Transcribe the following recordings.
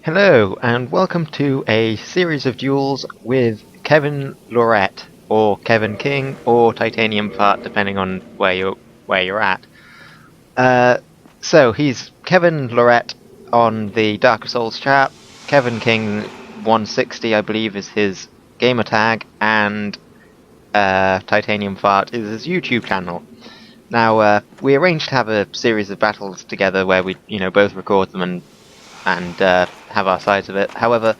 Hello, and welcome to a series of duels with Kevin Lorette, or Kevin King, or Titanium Fart, depending on where you're at. So he's Kevin Lorette on the Darker Souls chat. Kevin King 160, I believe, is his gamer tag, and Titanium Fart is his YouTube channel. Now, we arranged to have a series of battles together where we, both record them and have our sides of it. However,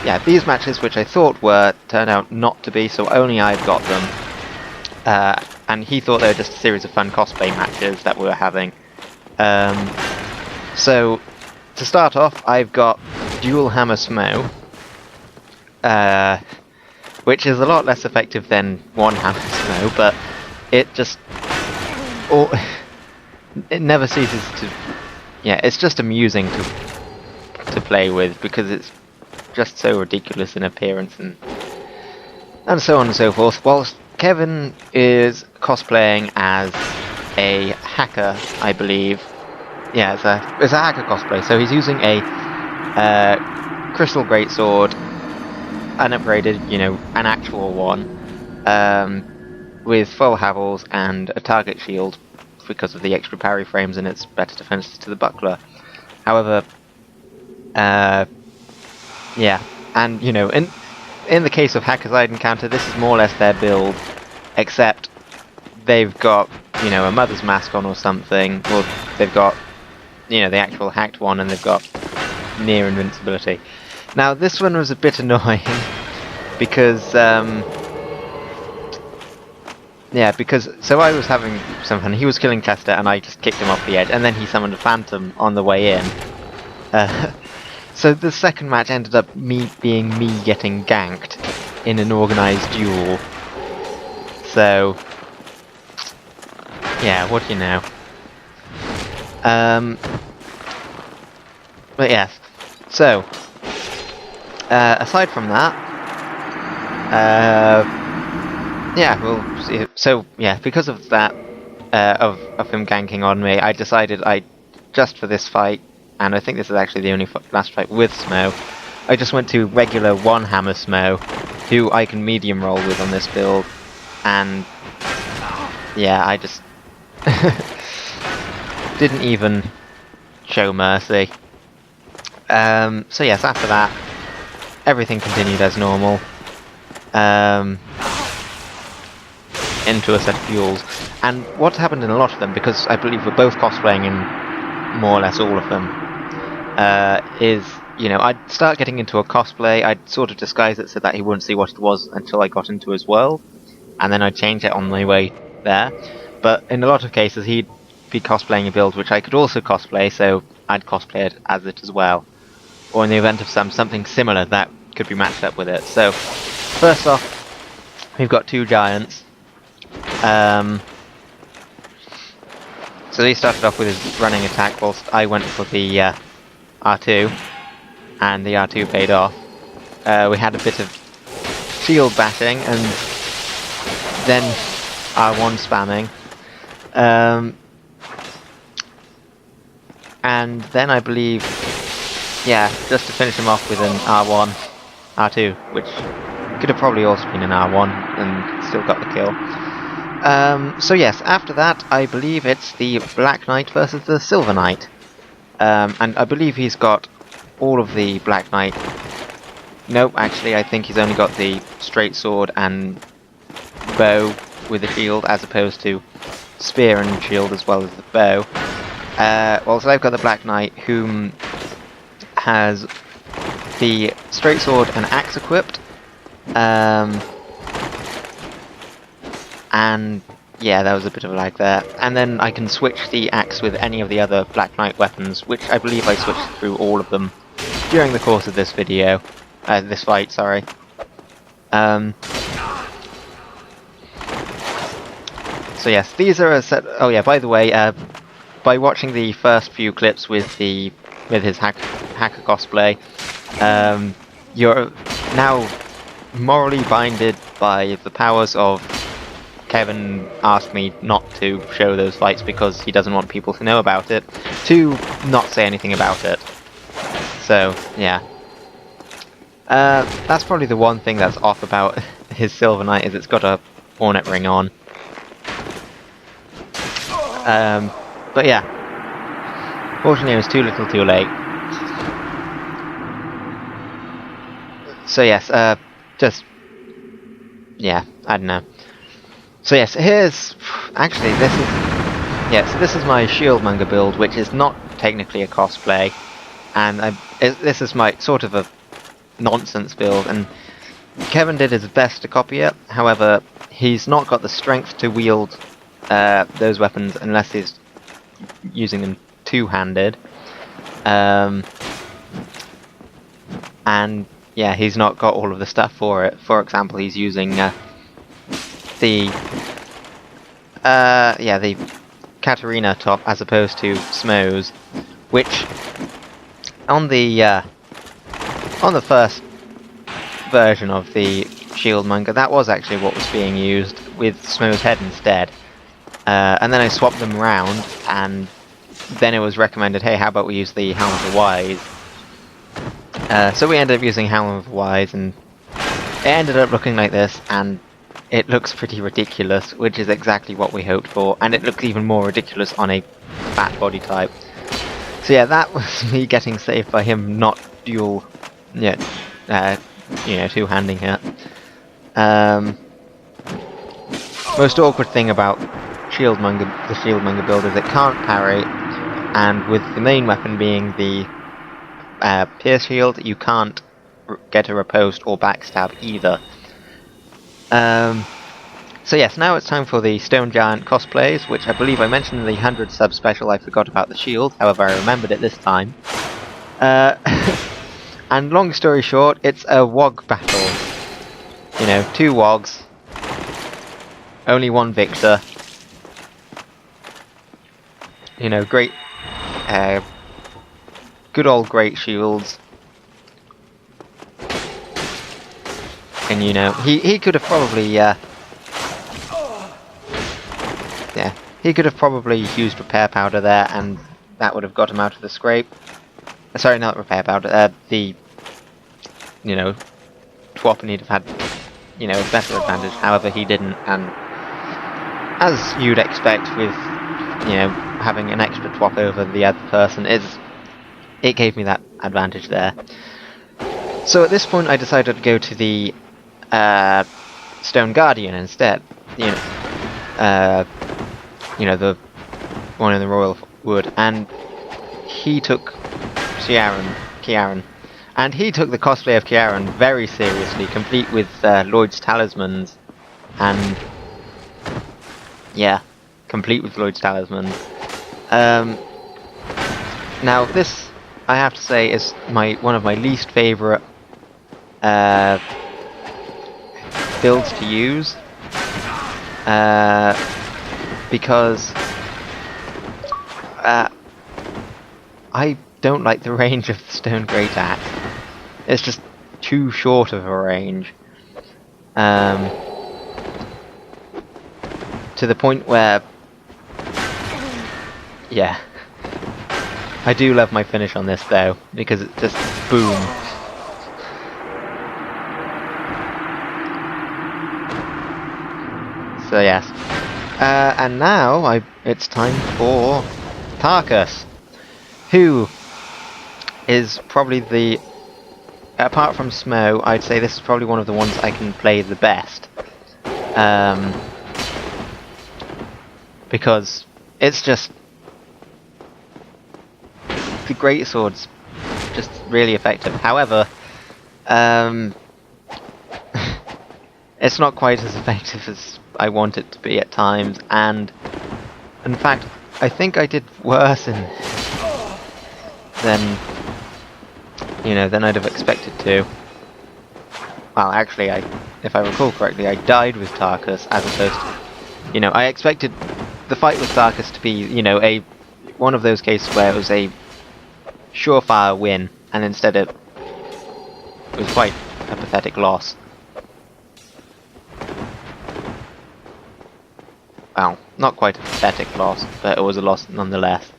yeah, these matches, which I thought were, turned out not to be, so only I've got them. And he thought they were just a series of fun cosplay matches that we were having. So, to start off, I've got Dual Hammer Smo, which is a lot less effective than One Hammer Smo, but it just... it never ceases to... Yeah, it's just amusing to play with, because it's just so ridiculous in appearance and so on and so forth. Whilst Kevin is cosplaying as a hacker, I believe. Yeah, it's a hacker cosplay. So he's using a crystal greatsword, unupgraded, an actual one, with full havels and a target shield because of the extra parry frames and its better defense to the buckler. However, yeah, and in the case of hackers I'd encounter, this is more or less their build, except they've got a mother's mask on or something, or they've got the actual hacked one, and they've got near invincibility. Now this one was a bit annoying because so I was having some fun. He was killing Chester, and I just kicked him off the edge, and then he summoned a phantom on the way in. So the second match ended up being me getting ganked in an organised duel. So, yeah, what do you know? But yes, so, aside from that, yeah, we'll see. So, yeah, because of that, of him ganking on me, I decided just for this fight, and I think this is actually the only last fight with Smo, I just went to regular One Hammer Smo, who I can medium roll with on this build, and yeah, I just didn't even show mercy. So yes, after that, everything continued as normal, into a set of duels. And what happened in a lot of them, because I believe we're both cosplaying in more or less all of them, is, I'd start getting into a cosplay, I'd sort of disguise it so that he wouldn't see what it was until I got into his world, and then I'd change it on my way there. But in a lot of cases, he'd be cosplaying a build which I could also cosplay, so I'd cosplay it as it as well. Or in the event of something similar that could be matched up with it. So, first off, we've got two giants. So he started off with his running attack, whilst I went for the R2, and the R2 paid off. We had a bit of shield bashing, and then R1 spamming. And then I believe, yeah, just to finish him off with an R1, R2, which could have probably also been an R1, and still got the kill. So yes, after that, I believe it's the Black Knight versus the Silver Knight. And I believe he's got all of the Black Knight... Nope, actually, I think he's only got the straight sword and bow with the shield, as opposed to spear and shield as well as the bow. Well, so I've got the Black Knight, whom has the straight sword and axe equipped. And yeah, there was a bit of a lag there. And then I can switch the axe with any of the other Black Knight weapons, which I believe I switched through all of them during the course of this video. This fight, sorry. So yes, these are a set... Oh yeah, by the way, by watching the first few clips with his hacker cosplay, you're now morally binded by the powers of... Kevin asked me not to show those fights because he doesn't want people to know about it, to not say anything about it. So, yeah. That's probably the one thing that's off about his Silver Knight, is it's got a Hornet ring on. But yeah. Fortunately, it was too little too late. So yes, just... yeah, I don't know. So yes, here's... actually, this is... yeah, so this is my Shieldmonger build, which is not technically a cosplay. And this is my sort of a nonsense build, and Kevin did his best to copy it. However, he's not got the strength to wield those weapons unless he's using them two-handed. And yeah, he's not got all of the stuff for it. For example, he's using the Katarina top as opposed to Smo's, which on the first version of the Shieldmonger, that was actually what was being used, with Smo's head instead. And then I swapped them around, and then it was recommended, hey, how about we use the Helm of the Wise? So we ended up using Helm of the Wise, and it ended up looking like this, and it looks pretty ridiculous, which is exactly what we hoped for, and it looks even more ridiculous on a fat body type. So yeah, that was me getting saved by him not dual, two-handing it. Most awkward thing about the Shieldmonger build is it can't parry, and with the main weapon being the Pierce Shield, you can't get a riposte or backstab either. So yes, now it's time for the Stone Giant cosplays, which I believe I mentioned in the 100 sub special. I forgot about the shield, however I remembered it this time. And long story short, it's a WOG battle. You know, 2 WOGs, only 1 victor. You know, great, good old great shields. And you know, he could have probably, he could have probably used repair powder there, and that would have got him out of the scrape. Sorry, not repair powder, the, TWOP, and he'd have had, a better advantage. However, he didn't, and as you'd expect with, having an extra TWOP over the other person, it gave me that advantage there. So at this point I decided to go to the Stone Guardian instead. The one in the Royal Wood, and he took Kiaran. And he took the cosplay of Kiaran very seriously, complete with Lloyd's talismans, and yeah, complete with Lloyd's talismans. Now this, I have to say, is one of my least favourite builds to use, because I don't like the range of the Stone Great Axe. It's just too short of a range. To the point where, yeah, I do love my finish on this though, because it's just boom. So yes, and now it's time for Tarkus, who is probably apart from Smo, I'd say this is probably one of the ones I can play the best. Because it's just, the greatsword's just really effective. However, it's not quite as effective as I want it to be at times, and in fact, I think I did worse than I'd have expected to. Well, actually, if I recall correctly, I died with Tarkus as opposed to, I expected the fight with Tarkus to be, one of those cases where it was a surefire win, and instead it was quite a pathetic loss. Well, not quite a pathetic loss, but it was a loss nonetheless.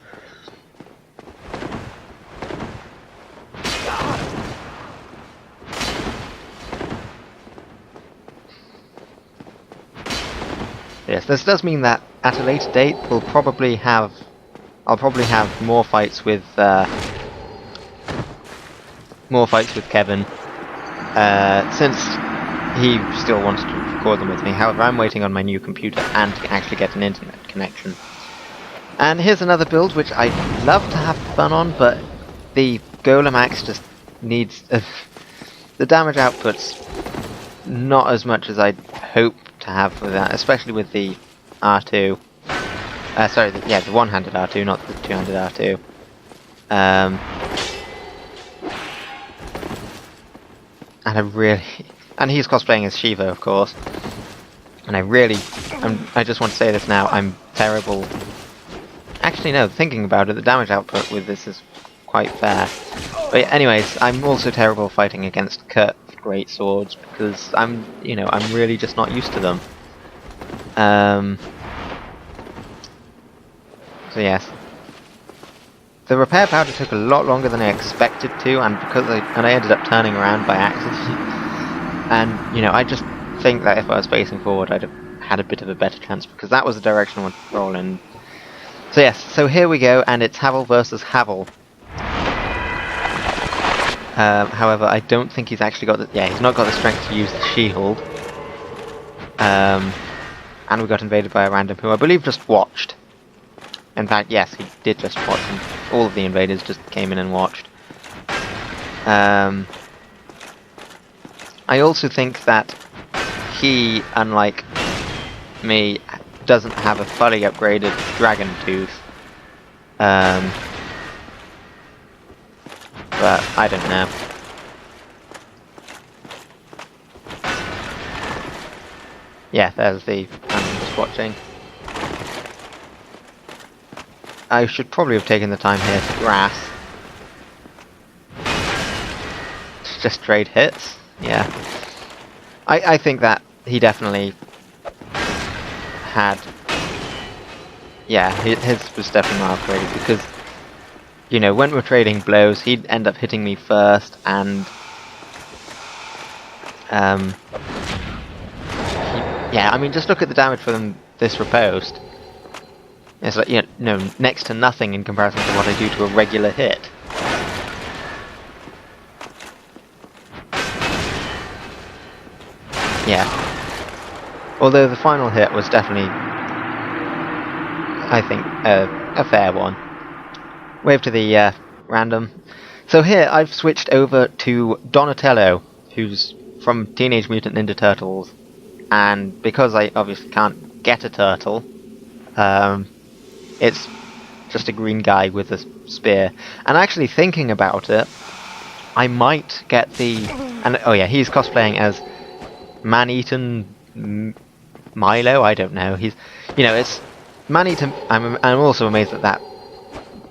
Yes, this does mean that at a later date I'll probably have more fights with Kevin, since he still wants to record them with me. However, I'm waiting on my new computer and to actually get an internet connection. And here's another build which I'd love to have fun on, but the Golem Axe just needs the damage output's not as much as I'd hope to have with that, especially with the R2. Sorry, the one-handed R2, not the two-handed R2. And he's cosplaying as Shiva, of course. And I just want to say this now, I'm terrible. Actually, no, thinking about it, the damage output with this is quite fair. But anyways, I'm also terrible fighting against curved great swords because I'm really just not used to them. So yes, the repair powder took a lot longer than I expected to, and I ended up turning around by accident. And I just think that if I was facing forward, I'd have had a bit of a better chance because that was the direction I wanted to roll in. So yes, so here we go, and it's Havel versus Havel. However, I don't think he's actually got he's not got the strength to use the shield. And we got invaded by a random who I believe just watched. In fact, yes, he did just watch, and all of the invaders just came in and watched. I also think that he, unlike me, doesn't have a fully upgraded Dragon Tooth. But I don't know. Yeah, there's the I'm just watching. I should probably have taken the time here to grass. Just trade hits. Yeah. I think that he definitely had... Yeah, his was definitely more upgraded because, when we're trading blows, he'd end up hitting me first, and yeah, I mean, just look at the damage from this riposte. It's like, next to nothing in comparison to what I do to a regular hit. Yeah. Although the final hit was definitely, I think, a fair one. Wave to the random. So here I've switched over to Donatello, who's from Teenage Mutant Ninja Turtles, and because I obviously can't get a turtle, it's just a green guy with a spear. And actually thinking about it, I might get oh yeah, he's cosplaying as Man-Eaten Milo. I don't know. It's Man-Eaten. I'm also amazed that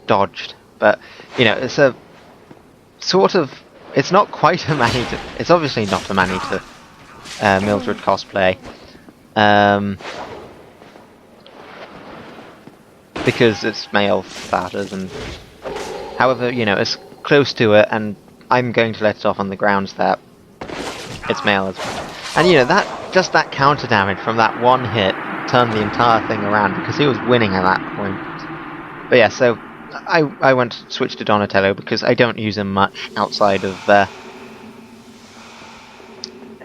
dodged, but it's a sort of. It's not quite a Man-Eater. It's obviously not a Man-Eater Mildred cosplay, because it's male starters, and however, it's close to it, and I'm going to let it off on the grounds that it's male as well. And that counter damage from that one hit turned the entire thing around because he was winning at that point. But yeah, so I went to switch to Donatello because I don't use him much outside of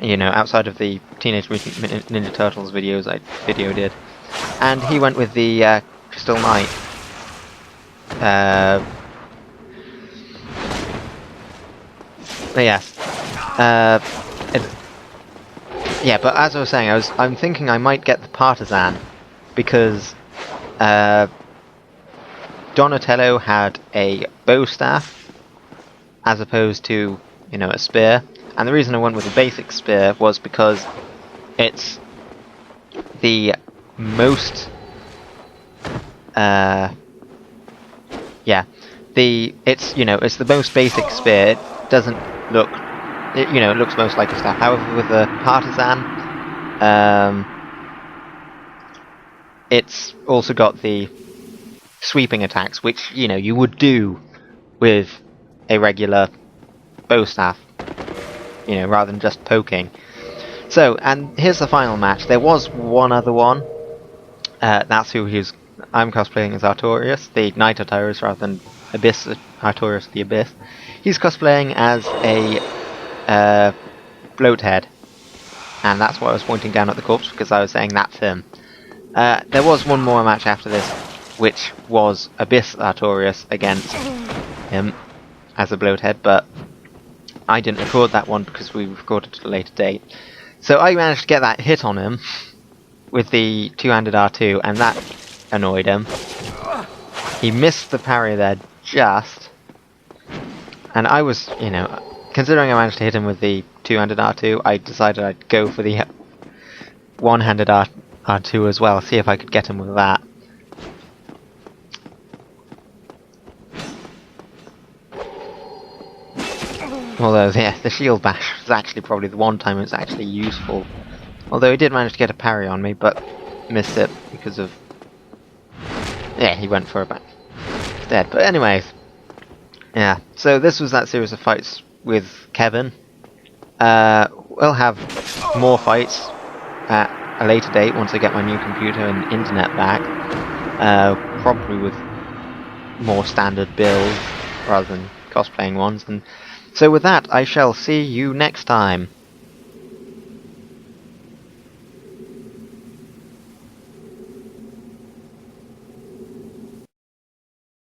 outside of the Teenage Mutant Ninja Turtles videos I did, and he went with the Crystal Knight. Yes. Yeah, but as I was saying, I'm thinking I might get the Partisan because Donatello had a bow staff as opposed to a spear, and the reason I went with the basic spear was because it's the most it's the most basic spear. It doesn't look. It looks most like a staff. However, with the Partisan, it's also got the sweeping attacks, which you would do with a regular bow staff, rather than just poking. So, and here's the final match. There was one other one, That's who I'm cosplaying as Artorias, the Knight Artorias rather than Abyss Artorias the Abyss. He's cosplaying as a bloathead, and that's why I was pointing down at the corpse, because I was saying that's him. There was one more match after this, which was Abyss Artorias against him as a bloathead, but I didn't record that one because we recorded at a later date. So I managed to get that hit on him with the two-handed R2, and that annoyed him. He missed the parry there just, and I was, considering I managed to hit him with the two-handed R2, I decided I'd go for the one-handed R2 as well, see if I could get him with that. Although, yeah, the shield bash was actually probably the one time it was actually useful. Although he did manage to get a parry on me, but missed it because of... Yeah, he went for a back. Dead. But anyways, yeah, so this was that series of fights with Kevin. We'll have more fights at a later date once I get my new computer and internet back. Probably with more standard builds rather than cosplaying ones. And so with that, I shall see you next time.